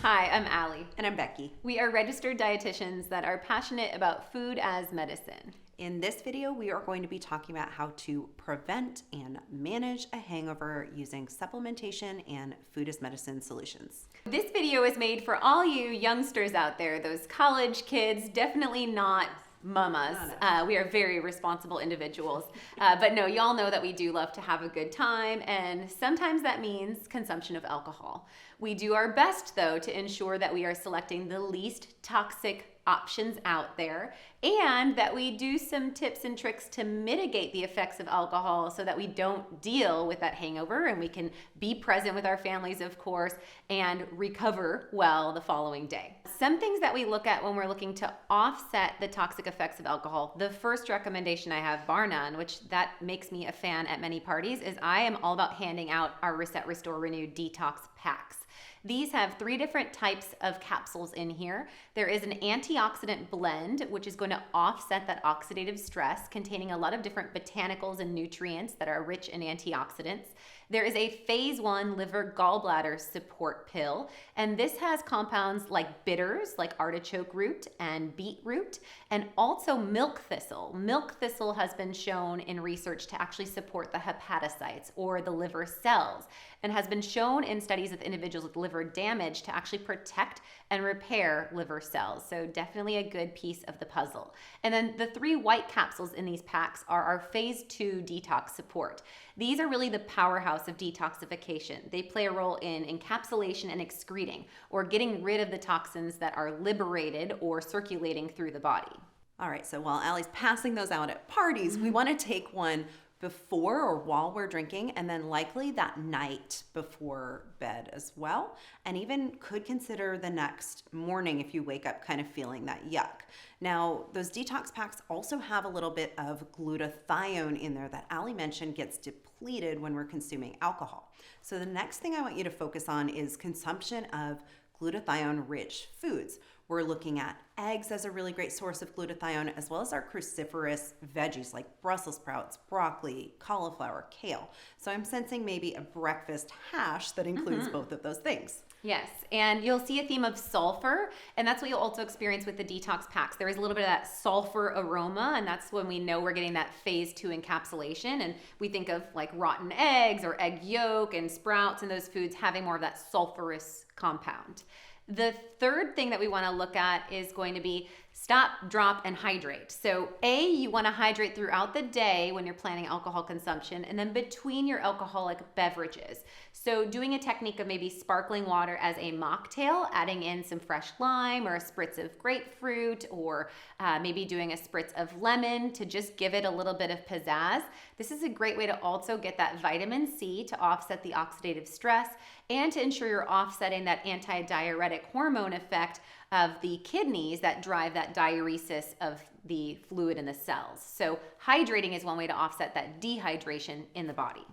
Hi, I'm Allie. And I'm Becky. We are registered dietitians that are passionate about food as medicine. In this video, we are going to be talking about how to prevent and manage a hangover using supplementation and food as medicine solutions. This video is made for all you youngsters out there, those college kids, definitely not mamas. We are very responsible individuals. But no, y'all know that we do love to have a good time, and sometimes that means consumption of alcohol. We do our best, though, to ensure that we are selecting the least toxic options out there, and that we do some tips and tricks to mitigate the effects of alcohol so that we don't deal with that hangover and we can be present with our families, of course, and recover well the following day. Some things that we look at when we're looking to offset the toxic effects of alcohol, the first recommendation I have, bar none, which that makes me a fan at many parties, is I am all about handing out our Reset, Restore, Renew Detox packs. These have 3 different types of capsules in here. There is an antioxidant blend, which is going to offset that oxidative stress, containing a lot of different botanicals and nutrients that are rich in antioxidants. There is a phase 1 liver gallbladder support pill, and this has compounds like bitters, like artichoke root and beetroot, and also milk thistle. Milk thistle has been shown in research to actually support the hepatocytes or the liver cells, and has been shown in studies with individuals with liver damage to actually protect and repair liver cells. So definitely a good piece of the puzzle. And then the 3 white capsules in these packs are our phase 2 detox support. These are really the powerhouse of detoxification. They play a role in encapsulation and excreting, or getting rid of the toxins that are liberated or circulating through the body. All right, so while Allie's passing those out at parties, we want to take one before or while we're drinking, and then likely that night before bed as well, and even could consider the next morning if you wake up kind of feeling that yuck. Now, those detox packs also have a little bit of glutathione in there that Allie mentioned gets depleted when we're consuming alcohol. So the next thing I want you to focus on is consumption of glutathione-rich foods. We're looking at eggs as a really great source of glutathione, as well as our cruciferous veggies like Brussels sprouts, broccoli, cauliflower, kale. So I'm sensing maybe a breakfast hash that includes both of those things. Yes, and you'll see a theme of sulfur, and that's what you'll also experience with the detox packs. There is a little bit of that sulfur aroma, and that's when we know we're getting that phase 2 encapsulation, and we think of like rotten eggs or egg yolk and sprouts and those foods having more of that sulfurous compound. The third thing that we want to look at is going to be stop, drop, and hydrate. So you want to hydrate throughout the day when you're planning alcohol consumption, and then between your alcoholic beverages. So doing a technique of maybe sparkling water as a mocktail, adding in some fresh lime or a spritz of grapefruit, or maybe doing a spritz of lemon to just give it a little bit of pizzazz. This is a great way to also get that vitamin C to offset the oxidative stress and to ensure you're offsetting that antidiuretic hormone effect of the kidneys that drive that diuresis of the fluid in the cells. So hydrating is one way to offset that dehydration in the body.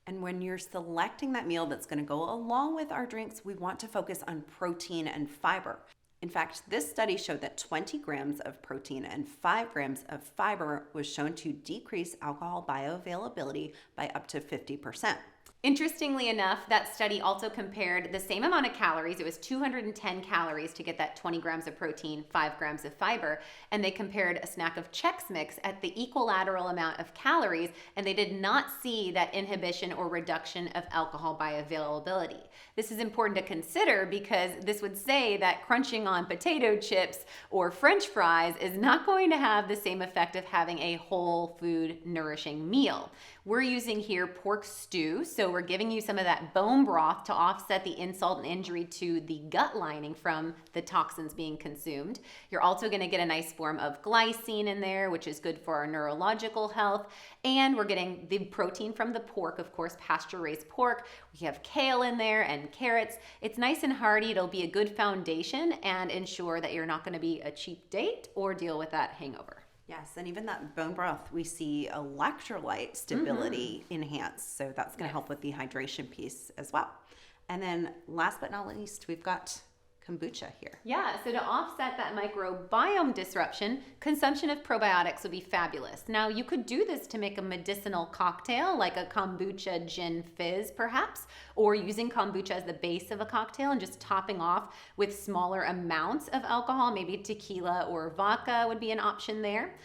And when you're selecting that meal that's going to go along with our drinks, we want to focus on protein and fiber. In fact, this study showed that 20 grams of protein and 5 grams of fiber was shown to decrease alcohol bioavailability by up to 50%. Interestingly enough, that study also compared the same amount of calories. It was 210 calories to get that 20 grams of protein, 5 grams of fiber, and they compared a snack of Chex Mix at the equilateral amount of calories, and they did not see that inhibition or reduction of alcohol bioavailability. This is important to consider because this would say that crunching on potato chips or French fries is not going to have the same effect of having a whole food nourishing meal. We're using here pork stew, so we're giving you some of that bone broth to offset the insult and injury to the gut lining from the toxins being consumed. You're also going to get a nice form of glycine in there, which is good for our neurological health. And we're getting the protein from the pork, of course, pasture-raised pork. We have kale in there and carrots. It's nice and hearty. It'll be a good foundation and ensure that you're not going to be a cheap date or deal with that hangover. Yes, and even that bone broth, we see electrolyte stability enhanced. So that's going to help with the hydration piece as well. And then last but not least, we've got kombucha here. Yeah, so to offset that microbiome disruption, consumption of probiotics would be fabulous. Now, you could do this to make a medicinal cocktail, like a kombucha gin fizz, perhaps, or using kombucha as the base of a cocktail and just topping off with smaller amounts of alcohol, maybe tequila or vodka would be an option there.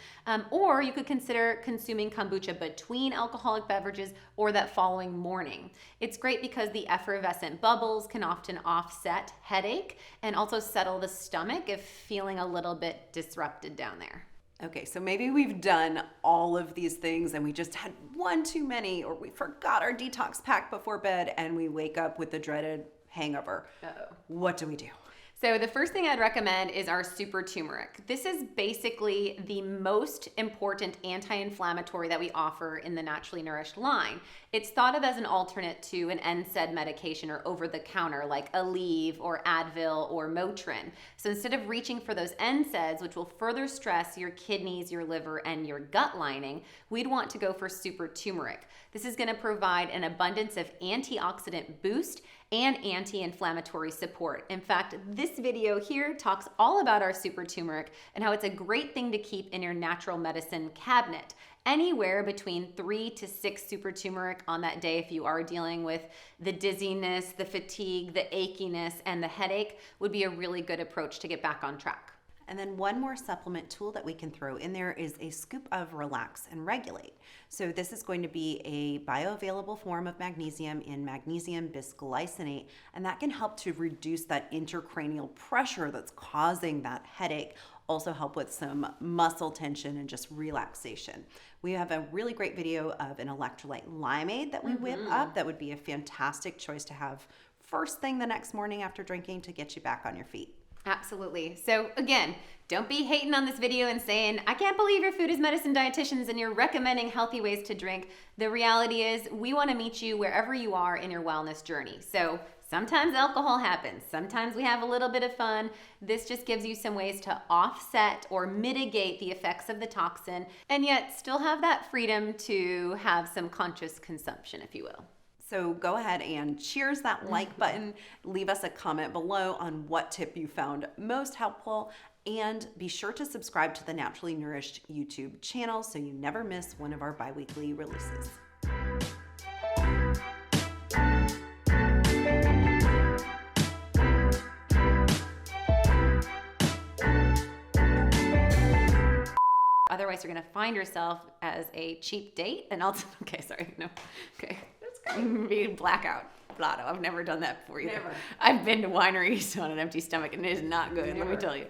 Or you could consider consuming kombucha between alcoholic beverages or that following morning. It's great because the effervescent bubbles can often offset headache and also settle the stomach if feeling a little bit disrupted down there. Okay, so maybe we've done all of these things and we just had one too many, or we forgot our detox pack before bed and we wake up with the dreaded hangover. Uh-oh. What do we do? So the first thing I'd recommend is our super turmeric. This is basically the most important anti-inflammatory that we offer in the Naturally Nourished line. It's thought of as an alternate to an NSAID medication or over-the-counter like Aleve or Advil or Motrin. So instead of reaching for those NSAIDs, which will further stress your kidneys, your liver, and your gut lining, we'd want to go for super turmeric. This is going to provide an abundance of antioxidant boost and anti-inflammatory support. In fact, this video here talks all about our super turmeric and how it's a great thing to keep in your natural medicine cabinet. Anywhere between 3 to 6 super turmeric on that day if you are dealing with the dizziness, the fatigue, the achiness, and the headache would be a really good approach to get back on track. And then one more supplement tool that we can throw in there is a scoop of Relax and Regulate. So this is going to be a bioavailable form of magnesium in magnesium bisglycinate, and that can help to reduce that intracranial pressure that's causing that headache. Also help with some muscle tension and just relaxation. We have a really great video of an electrolyte limeade that we whip up. That would be a fantastic choice to have first thing the next morning after drinking to get you back on your feet. Absolutely. So again, don't be hating on this video and saying, I can't believe your food is medicine dietitians and you're recommending healthy ways to drink. The reality is we want to meet you wherever you are in your wellness journey. So sometimes alcohol happens. Sometimes we have a little bit of fun. This just gives you some ways to offset or mitigate the effects of the toxin and yet still have that freedom to have some conscious consumption, if you will. So go ahead and cheers that like button. Leave us a comment below on what tip you found most helpful. And be sure to subscribe to the Naturally Nourished YouTube channel so you never miss one of our bi-weekly releases. Otherwise, you're going to find yourself as a cheap date and also, be blackout. Blotto. I've never done that before either. Never. I've been to wineries on an empty stomach and it is not good, let me tell you.